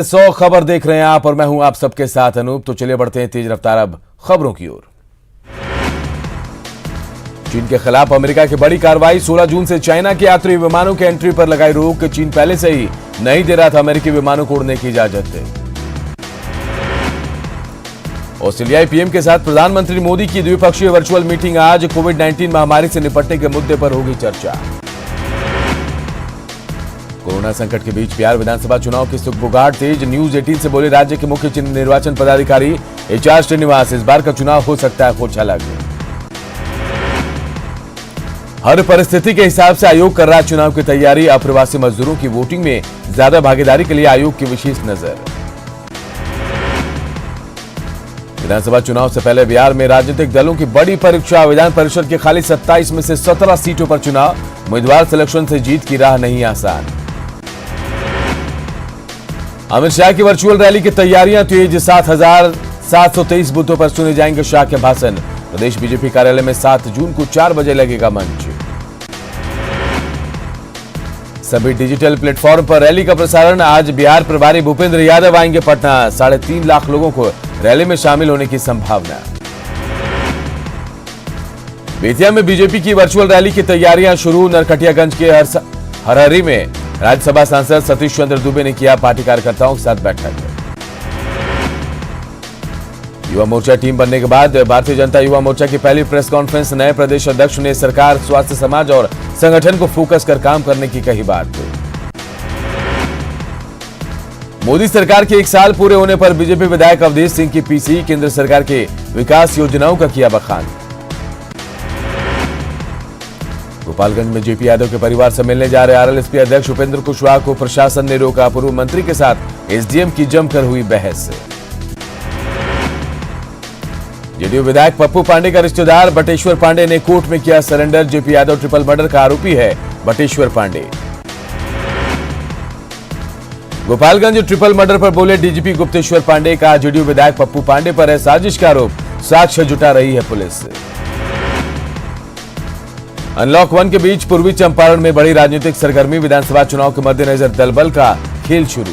100 खबर देख रहे हैं आप और मैं हूं आप सबके साथ अनूप। तो चलिए बढ़ते हैं तेज रफ्तार अब खबरों की ओर। चीन के खिलाफ अमेरिका की बड़ी कार्रवाई। 16 जून से चाइना के यात्री विमानों के एंट्री पर लगाई रोक। चीन पहले से ही नहीं दे रहा था अमेरिकी विमानों को उड़ने की इजाजत। ऑस्ट्रेलियाई पीएम के साथ प्रधानमंत्री मोदी की द्विपक्षीय वर्चुअल मीटिंग आज। कोविड-19 महामारी से निपटने के मुद्दे पर होगी चर्चा। कोरोना संकट के बीच बिहार विधानसभा चुनाव की सुगबुगाहट तेज। न्यूज 18 से बोले राज्य के मुख्य निर्वाचन पदाधिकारी HR श्रीनिवास, इस बार का चुनाव हो सकता है कुछ अलग। हर परिस्थिति के हिसाब से आयोग कर रहा है चुनाव की तैयारी। अप्रवासी मजदूरों की वोटिंग में ज्यादा भागीदारी के लिए आयोग की विशेष नजर। विधानसभा चुनाव से पहले बिहार में राजनीतिक दलों की बड़ी परीक्षा। विधान परिषद के खाली 27 में से 17 सीटों पर चुनाव। उम्मीदवार सिलेक्शन से जीत की राह नहीं आसान। अमित शाह की वर्चुअल रैली की तैयारियां तेज। 7,723 बूथों पर सुने जाएंगे शाह के भाषण। प्रदेश बीजेपी कार्यालय में 7 जून को 4 बजे लगेगा मंच। सभी डिजिटल प्लेटफॉर्म पर रैली का प्रसारण। आज बिहार प्रभारी भूपेंद्र यादव आएंगे पटना। 3.5 लाख लोगों को रैली में शामिल होने की संभावना। बेतिया में बीजेपी की वर्चुअल रैली की तैयारियां शुरू। नरकटियागंज के हरहरी में राज्यसभा सांसद सतीश चंद्र दुबे ने किया पार्टी कार्यकर्ताओं के साथ बैठक। युवा मोर्चा टीम बनने के बाद भारतीय जनता युवा मोर्चा की पहली प्रेस कॉन्फ्रेंस। नए प्रदेश अध्यक्ष ने सरकार, स्वास्थ्य, समाज और संगठन को फोकस कर काम करने की कही बात। मोदी सरकार के 1 साल पूरे होने पर बीजेपी विधायक अवधेश सिंह की PC। केंद्र सरकार के विकास योजनाओं का किया बखान। गोपालगंज में JP यादव के परिवार से मिलने जा रहे RLSP अध्यक्ष उपेंद्र कुशवाहा को प्रशासन ने रोका। पूर्व मंत्री के साथ SDM की जमकर हुई बहस। JDU विधायक पप्पू पांडे का रिश्तेदार बटेश्वर पांडे ने कोर्ट में किया surrender. JP Yadav triple murder का आरोपी है बटेश्वर पांडे। गोपालगंज ट्रिपल मर्डर पर बोले DGP गुप्तेश्वर पांडे। का JDU विधायक पप्पू पांडे पर है साजिश का आरोप। साक्ष्य जुटा रही है पुलिस। अनलॉक 1 के बीच पूर्वी चंपारण में बड़ी राजनीतिक सरगर्मी। विधानसभा चुनाव के मद्देनजर दलबल का खेल शुरू।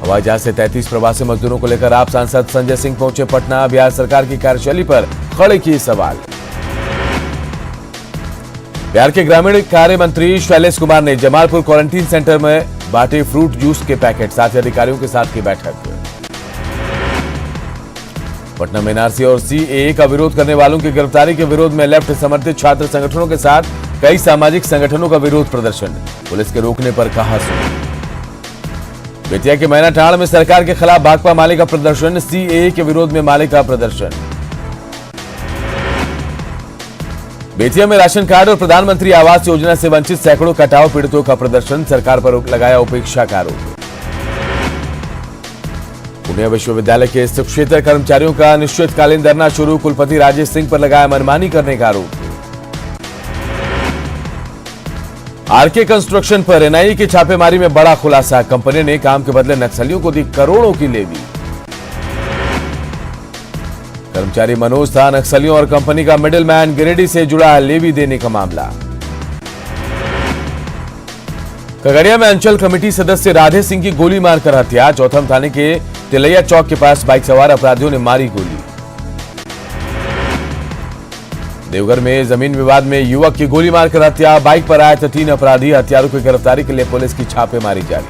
हवाई जहाज से 33 प्रवासी मजदूरों को लेकर आप सांसद संजय सिंह पहुंचे पटना। बिहार सरकार की कार्यशैली पर खड़े किए सवाल। बिहार के ग्रामीण कार्य मंत्री शैलेश कुमार ने जमालपुर क्वारंटीन सेंटर में बांटे फ्रूट जूस के पैकेट। साथ ही अधिकारियों के साथ की बैठक। पटना में NRC और CAA का विरोध करने वालों की गिरफ्तारी के विरोध में लेफ्ट समर्थित छात्र संगठनों के साथ कई सामाजिक संगठनों का विरोध प्रदर्शन। पुलिस के रोकने पर कहा सुनो। बेतिया के मैनाटांड़ में सरकार के खिलाफ भाकपा माले का प्रदर्शन। CAA के विरोध में माले का प्रदर्शन। बेतिया में राशन कार्ड और प्रधानमंत्री आवास योजना से वंचित सैकड़ों कटाव पीड़ितों का प्रदर्शन। सरकार पर लगाया उपेक्षा का आरोप। पुणे विश्वविद्यालय के शिक्षेत्र कर्मचारियों का अनिश्चितकालीन धरना शुरू। कुलपति राजेश सिंह पर लगाया मनमानी करने का आरोप। RK कंस्ट्रक्शन पर NIA की छापेमारी में बड़ा खुलासा। कंपनी ने काम के बदले नक्सलियों को दी करोड़ों की लेवी। कर्मचारी मनोज था नक्सलियों और कंपनी का मिडिलमैन। गिरिडीह से जुड़ा है लेवी देने का मामला। खगड़िया में अंचल कमेटी सदस्य राधे सिंह की गोली मारकर हत्या। चौथम थाने के तिलैया चौक के पास बाइक सवार अपराधियों ने मारी गोली। देवघर में जमीन विवाद में युवक की गोली मारकर हत्या। बाइक पर आए थे 3 अपराधी। हत्यारों की गिरफ्तारी के लिए पुलिस की छापेमारी जारी।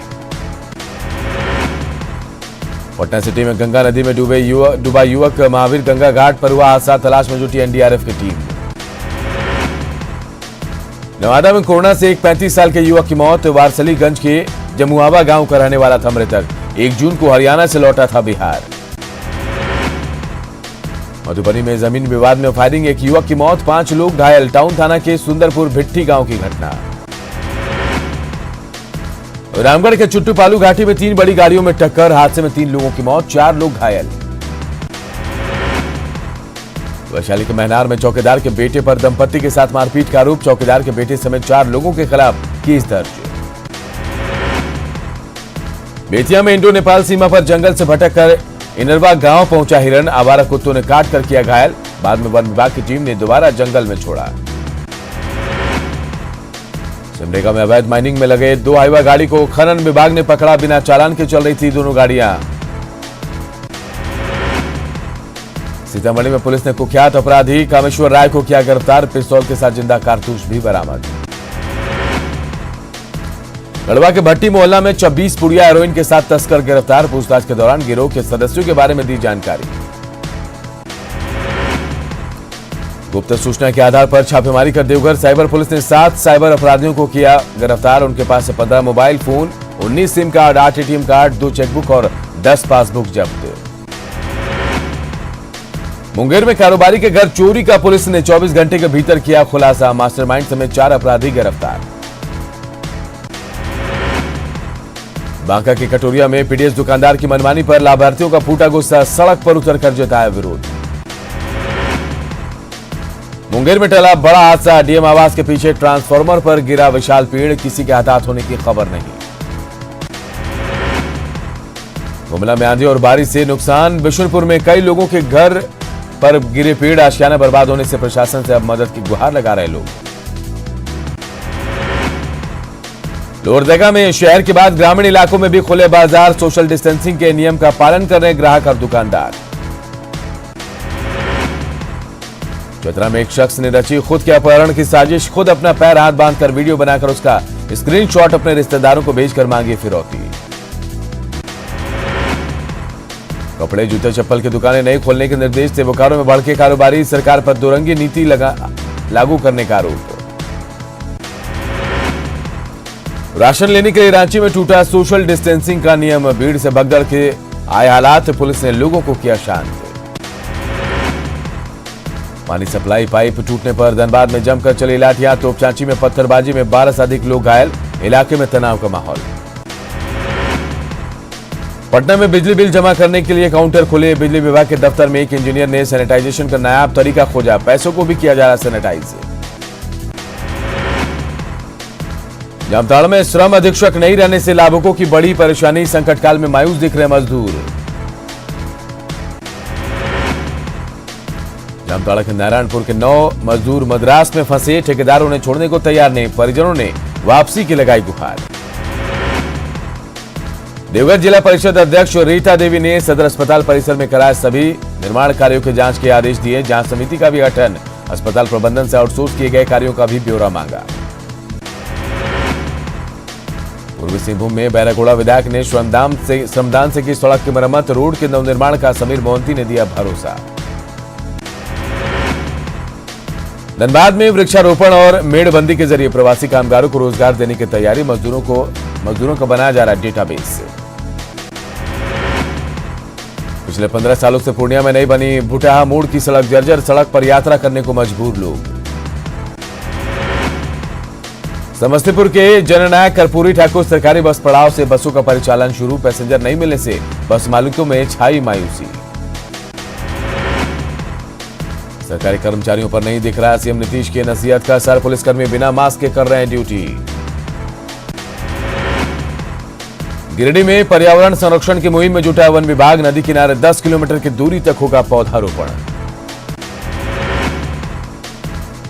पटना सिटी में गंगा नदी में डूबा युवक। महावीर गंगा घाट पर हुआ हादसा। तलाश में जुटी NDRF की टीम। नवादा में कोरोना से एक 35 साल के युवक की मौत। वारसलीगंज के जमुआवा गांव का रहने वाला था मृतक। 1 जून को हरियाणा से लौटा था बिहार। मधुबनी में जमीन विवाद में फायरिंग। एक युवक की मौत, 5 लोग घायल। टाउन थाना के सुंदरपुर भिट्ठी गांव की घटना। रामगढ़ के चुट्टूपालू घाटी में 3 बड़ी गाड़ियों में टक्कर। हादसे में 3 लोगों की मौत, 4 लोग घायल। वैशाली के महनार में चौकीदार के बेटे पर दंपत्ति के साथ मारपीट का आरोप। चौकीदार के बेटे समेत 4 लोगों के खिलाफ केस दर्ज। बेतिया में इंडो नेपाल सीमा पर जंगल से भटक कर इनरवा गांव पहुंचा हिरण। आवारा कुत्तों ने काट कर किया घायल। बाद में वन विभाग की टीम ने दोबारा जंगल में छोड़ा। सिमडेगा में अवैध माइनिंग में लगे 2 हाईवा गाड़ी को खनन विभाग ने पकड़ा। बिना चालान के चल रही थी दोनों गाड़ियां। सीतामढ़ी में पुलिस ने कुख्यात अपराधी कामेश्वर राय को किया गिरफ्तार। पिस्तौल के साथ जिंदा कारतूस भी बरामद। गढ़वा के भट्टी मोहल्ला में 26 पुड़िया हेरोइन के साथ तस्कर गिरफ्तार। पूछताछ के दौरान गिरोह के सदस्यों के बारे में दी जानकारी। गुप्त सूचना के आधार पर छापेमारी कर देवघर साइबर पुलिस ने 7 साइबर अपराधियों को किया गिरफ्तार। उनके पास से 15 mobile phone, 19 SIM card, 8 ATM card, 2 chequebook और 10 पासबुक जब्त। मुंगेर में कारोबारी के घर चोरी का पुलिस ने 24 घंटे के भीतर किया खुलासा। मास्टरमाइंड समेत 4 अपराधी गिरफ्तार। बांका के कटोरिया में पीडीएस दुकानदार की मनमानी पर लाभार्थियों का फूटा गुस्सा। सड़क पर उतरकर जताया विरोध। मुंगेर में टला बड़ा हादसा। डीएम आवास के पीछे ट्रांसफार्मर पर गिरा विशाल पेड़। किसी के हताहत होने की खबर नहीं। गुमला में आंधी और बारिश से नुकसान। बिशुनपुर में कई लोगों के घर पर गिरे पेड़। आशियाना बर्बाद होने से प्रशासन से अब मदद की गुहार लगा रहे लोग। लोहरदगा में शहर के बाद ग्रामीण इलाकों में भी खुले बाजार। सोशल डिस्टेंसिंग के नियम का पालन कर रहे ग्राहक और दुकानदार। चतरा में एक शख्स ने रची खुद के अपहरण की साजिश। खुद अपना पैर हाथ बांधकर वीडियो बनाकर उसका स्क्रीनशॉट अपने रिश्तेदारों को भेजकर मांगी फिरौती। कपड़े, जूते, चप्पल की दुकानें नहीं खोलने के निर्देश से बोकारो में भड़के कारोबारी। सरकार पर दोरंगी नीति लागू करने का आरोप। राशन लेने के लिए रांची में टूटा सोशल डिस्टेंसिंग का नियम। भीड़ से भगदड़ के आए हालात। पुलिस ने लोगों को किया शांत। पानी सप्लाई पाइप टूटने पर धनबाद में जमकर चली लाठियां। तोपचांची में पत्थरबाजी में 12 से अधिक लोग घायल। इलाके में तनाव का माहौल। पटना में बिजली बिल जमा करने के लिए काउंटर खुले। बिजली विभाग के दफ्तर में एक इंजीनियर ने सैनिटाइजेशन का नायाब तरीका खोजा। पैसों को भी किया जा रहा सैनिटाइज। जामताड़ा में श्रम अधीक्षक नहीं रहने से लाभुकों की बड़ी परेशानी। संकट काल में मायूस दिख रहे मजदूर। जामताड़ा के नारायणपुर के 9 मजदूर मद्रास में फंसे। ठेकेदार उन्हें छोड़ने को तैयार नहीं। परिजनों ने वापसी की लगाई गुहार। देवघर जिला परिषद अध्यक्ष रीता देवी ने सदर अस्पताल परिसर में कराए सभी निर्माण कार्यों के जांच के आदेश दिए। जांच समिति का भी गठन। अस्पताल प्रबंधन से आउटसोर्स किए गए कार्यों का भी ब्यौरा मांगा। पूर्वी सिंहभूम में बैरागोड़ा विधायक ने श्रमदान से की सड़क की मरम्मत। रोड के नवनिर्माण का समीर मोहंती ने दिया भरोसा। धनबाद में वृक्षारोपण और मेड़बंदी के जरिए प्रवासी कामगारों को रोजगार देने की तैयारी। मजदूरों का बनाया जा रहा है डेटाबेस। पिछले 15 सालों से पूर्णिया में नहीं बनी भुटाहा मोड़ की सड़क जर्जर। सड़क पर यात्रा करने को मजबूर लोग। समस्तीपुर के जननायक कर्पूरी ठाकुर सरकारी बस पड़ाव से बसों का परिचालन शुरू। पैसेंजर नहीं मिलने से बस मालिकों में छाई मायूसी। सरकारी कर्मचारियों पर नहीं दिख रहा सीएम नीतीश की नसीहत का असर। पुलिसकर्मी बिना मास्क के कर रहे हैं ड्यूटी। गिरिडीह में पर्यावरण संरक्षण की मुहिम में जुटा वन विभाग। नदी किनारे 10 किलोमीटर की दूरी तक होगा पौधारोपण।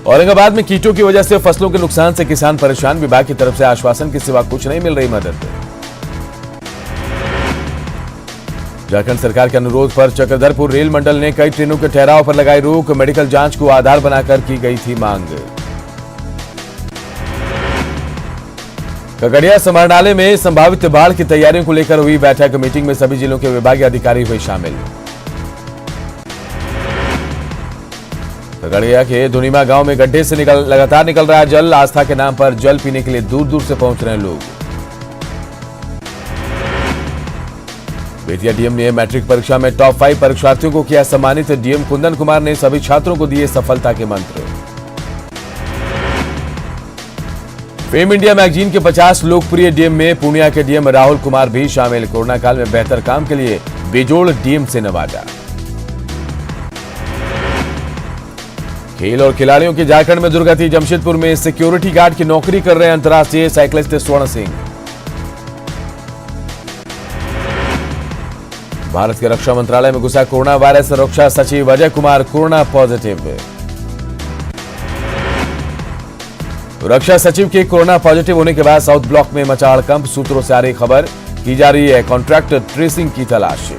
औरंगाबाद में कीटों की वजह से फसलों के नुकसान से किसान परेशान। विभाग की तरफ से आश्वासन के सिवा कुछ नहीं मिल रही मदद। झारखंड सरकार के अनुरोध पर चक्रधरपुर रेल मंडल ने कई ट्रेनों के ठहराव पर लगाई रोक। मेडिकल जांच को आधार बनाकर की गई थी मांग। खगड़िया समाहरणालय में संभावित बाढ़ की तैयारियों को लेकर हुई बैठक। मीटिंग में सभी जिलों के विभागीय अधिकारी हुए शामिल। खगड़िया के धुनीमा गांव में गड्ढे से लगातार निकल रहा है जल। आस्था के नाम पर जल पीने के लिए दूर दूर से पहुंच रहे हैं लोग। बेतिया डीएम ने मैट्रिक परीक्षा में टॉप 5 परीक्षार्थियों को किया सम्मानित। डीएम कुंदन कुमार ने सभी छात्रों को दिए सफलता के मंत्र। फेम इंडिया मैगजीन के 50 लोकप्रिय डीएम में पूर्णिया के डीएम राहुल कुमार भी शामिल। कोरोना काल में बेहतर काम के लिए बेजोड़ डीएम से नवाजा। खेल और खिलाड़ियों की झारखंड में दुर्गति। जमशेदपुर में सिक्योरिटी गार्ड की नौकरी कर रहे हैं अंतर्राष्ट्रीय साइक्लिस्ट स्वर्ण सिंह। भारत के रक्षा मंत्रालय में घुसा कोरोना वायरस। रक्षा सचिव अजय कुमार कोरोना पॉजिटिव। रक्षा सचिव के कोरोना पॉजिटिव होने के बाद साउथ ब्लॉक में मचा हड़कंप। सूत्रों से आ रही खबर, की जा रही है कॉन्ट्रैक्ट ट्रेसिंग की तलाश।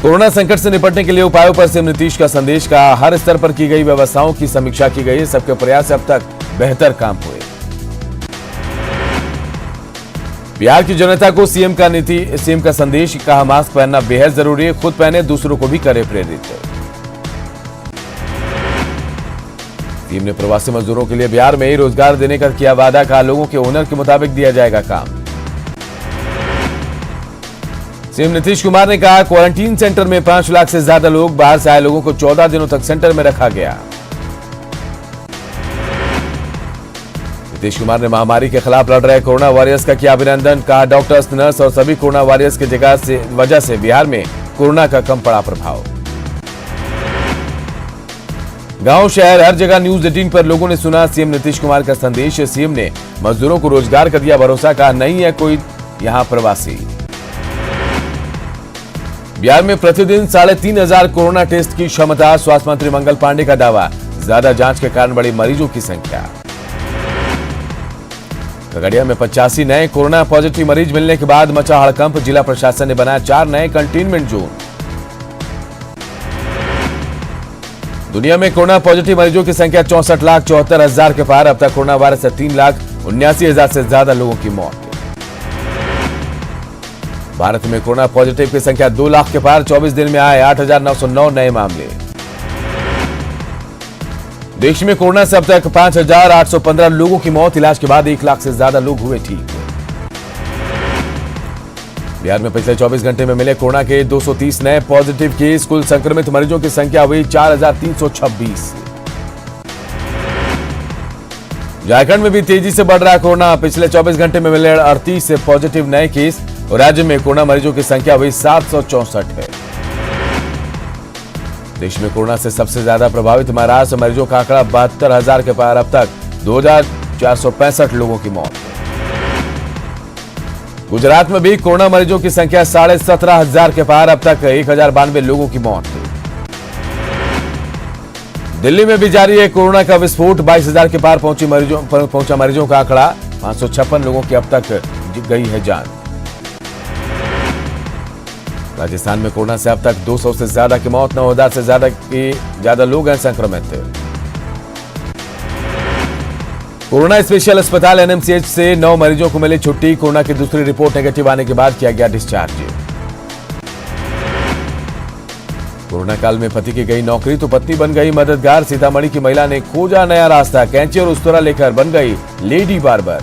कोरोना संकट से निपटने के लिए उपायों पर सीएम नीतीश का संदेश। का हर स्तर पर की गई व्यवस्थाओं की समीक्षा की गई। सबके प्रयास से अब तक बेहतर काम हुए। बिहार की जनता को सीएम का संदेश। कहा मास्क पहनना बेहद जरूरी है, खुद पहने दूसरों को भी करे प्रेरित। सीएम ने प्रवासी मजदूरों के लिए बिहार में ही रोजगार देने का किया वादा। कहा लोगों के हुनर के मुताबिक दिया जाएगा काम। सीएम नीतीश कुमार ने कहा क्वारंटीन सेंटर में 5 लाख से ज्यादा लोग। बाहर से आए लोगों को 14 दिनों तक सेंटर में रखा गया। नीतीश कुमार ने महामारी के खिलाफ लड़ रहे कोरोना वॉरियर्स का किया अभिनंदन। कहा डॉक्टर्स, नर्स और सभी कोरोना वॉरियर्स की वजह से बिहार में कोरोना का कम पड़ा प्रभाव। गांव शहर हर जगह न्यूज 18 पर लोगों ने सुना सीएम नीतीश कुमार का संदेश। सीएम ने मजदूरों को रोजगार का दिया भरोसा। कहा नहीं है कोई यहां प्रवासी। बिहार में प्रतिदिन 3,500 कोरोना टेस्ट की क्षमता। स्वास्थ्य मंत्री मंगल पांडे का दावा, ज्यादा जांच के कारण बढ़ी मरीजों की संख्या। खगड़िया में 85 नए कोरोना पॉजिटिव मरीज मिलने के बाद मचा हड़कंप। जिला प्रशासन ने बनाया 4 नए कंटेनमेंट जोन। दुनिया में कोरोना पॉजिटिव मरीजों की संख्या 64,74,000 के पार। अब तक कोरोना वायरस से 3,79,000 से ज्यादा लोगों की मौत। भारत में कोरोना पॉजिटिव की संख्या 2 लाख के पार। 24 दिन में आए 8,909 नए मामले। देश में कोरोना से अब तक 5,815 लोगों की मौत। इलाज के बाद 1 लाख से ज्यादा लोग हुए ठीक। बिहार में पिछले 24 घंटे में मिले कोरोना के 230 नए पॉजिटिव केस। कुल संक्रमित मरीजों की संख्या हुई 4,326। झारखंड में भी तेजी से बढ़ रहा है कोरोना। पिछले 24 घंटे में मिले 38 पॉजिटिव नए केस और राज्य में कोरोना मरीजों की संख्या हुई 764 है। देश में कोरोना से सबसे ज्यादा प्रभावित महाराष्ट्र। मरीजों का आंकड़ा 72,000 के पार। अब तक 2,465 लोगों की मौत। गुजरात में भी कोरोना मरीजों की संख्या 17,500 के पार। अब तक 1,092 लोगों की मौत। दिल्ली में भी जारी है कोरोना का विस्फोट। 22,000 के पार पहुंचा मरीजों का आंकड़ा। 556 लोगों की अब तक गई है जान। राजस्थान में कोरोना से अब तक 200 से ज्यादा की मौत। 9,000 से ज्यादा लोग हैं संक्रमित। कोरोना स्पेशल अस्पताल एनएमसीएच से 9 मरीजों को मिली छुट्टी। कोरोना की दूसरी रिपोर्ट नेगेटिव आने के बाद किया गया डिस्चार्ज। कोरोना काल में पति की गई नौकरी तो पत्नी बन गई मददगार। सीतामढ़ी की महिला ने खोजा नया रास्ता। कैंची और उस्तरा लेकर बन गई लेडी बार्बर।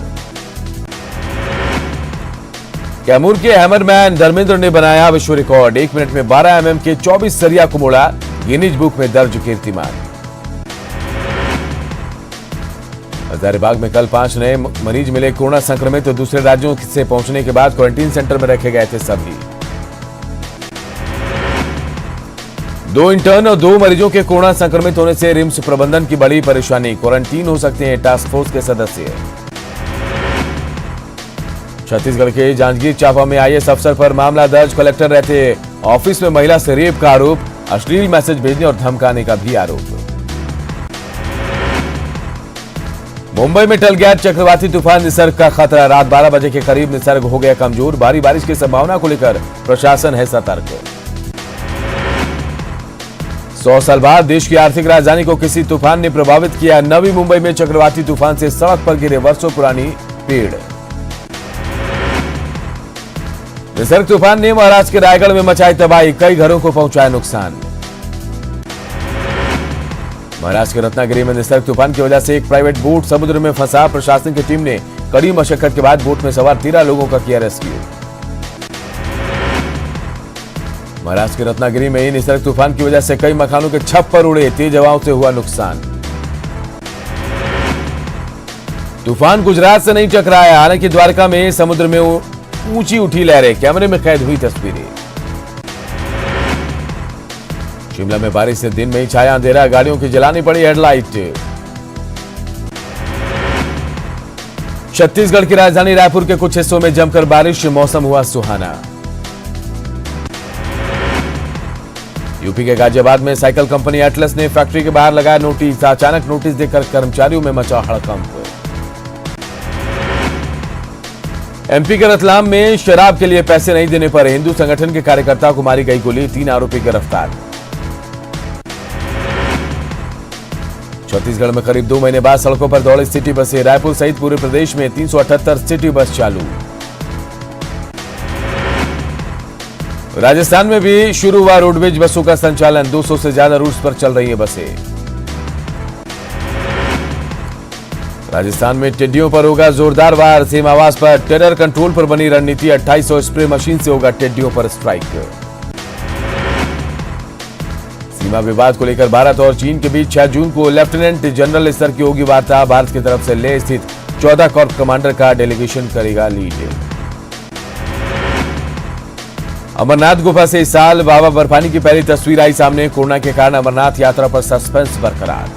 कैमूर के हैमरमैन धर्मेंद्र ने बनाया विश्व रिकॉर्ड। 1 मिनट में 12 mm के 24 सरिया को मोड़ा। गिनीज बुक में दर्ज कीर्तिमान। हजारीबाग में कल 5 नए मरीज मिले कोरोना संक्रमित। तो दूसरे राज्यों से पहुंचने के बाद क्वारंटीन सेंटर में रखे गए थे सभी। 2 इंटर्न और 2 मरीजों के कोरोना संक्रमित होने से रिम्स प्रबंधन की बड़ी परेशानी। क्वारंटीन हो सकते हैं टास्क फोर्स के सदस्य। छत्तीसगढ़ के जांजगीर चांपा में आईएएस अफसर पर मामला दर्ज। कलेक्टर रहते ऑफिस में महिला से रेप का आरोप। अश्लील मैसेज भेजने और धमकाने का भी आरोप। मुंबई में टल गया चक्रवाती तूफान निसर्ग का खतरा। रात 12 बजे के करीब निसर्ग हो गया कमजोर। भारी बारिश की संभावना को लेकर प्रशासन है सतर्क। 100 साल बाद देश की आर्थिक राजधानी को किसी तूफान ने प्रभावित किया। नवी मुंबई में चक्रवाती तूफान से सड़क पर गिरे वर्षों पुरानी पेड़। निसर्ग तूफान ने महाराष्ट्र के रायगढ़ में मचाई तबाही। कई घरों को पहुंचाया नुकसान। महाराष्ट्र के रत्नागिरी में निसर्ग तूफान की वजह से एक प्राइवेट बोट समुद्र में फंसा। प्रशासन की टीम ने कड़ी मशक्कत के बाद बोट में सवार 13 लोगों का किया रेस्क्यू। महाराष्ट्र के रत्नागिरी में ही निसर्ग तूफान की वजह से कई मकानों के छप्पर उड़े। तेज हवाओं से हुआ नुकसान। तूफान गुजरात से नहीं टकराया। हालांकि द्वारका में समुद्र में ऊंची उठी लहरें। कैमरे में कैद हुई तस्वीरें। शिमला में बारिश से दिन में ही छाया अंधेरा। गाड़ियों की जलानी पड़ी हेडलाइट। छत्तीसगढ़ की राजधानी रायपुर के कुछ हिस्सों में जमकर बारिश। मौसम हुआ सुहाना। यूपी के गाजियाबाद में साइकिल कंपनी एटलस ने फैक्ट्री के बाहर लगाया नोटिस। अचानक नोटिस देकर कर्मचारियों में मचा हड़कंप। एमपी के रतलाम में शराब के लिए पैसे नहीं देने पर हिंदू संगठन के कार्यकर्ता को मारी गई गोली। 3 आरोपी गिरफ्तार। छत्तीसगढ़ में करीब 2 महीने बाद सड़कों पर दौड़ी सिटी बसें। रायपुर सहित पूरे प्रदेश में 378 सिटी बस चालू। राजस्थान में भी शुरू हुआ रोडवेज बसों का संचालन। 200 से ज्यादा रूट्स पर चल रही है बसें। राजस्थान में टिड्डियों पर होगा जोरदार वार। सीमावास पर टेरर कंट्रोल पर बनी रणनीति। 2800 स्प्रे मशीन से होगा टिड्डियों पर स्ट्राइक। सीमा विवाद को लेकर भारत और चीन के बीच 6 जून को लेफ्टिनेंट जनरल स्तर की होगी वार्ता। भारत की तरफ से लेह स्थित 14 कॉर्प कमांडर का डेलीगेशन करेगा लीड। अमरनाथ गुफा से इस साल बाबा बर्फानी की पहली तस्वीर आई सामने। कोरोना के कारण अमरनाथ यात्रा पर सस्पेंस बरकरार।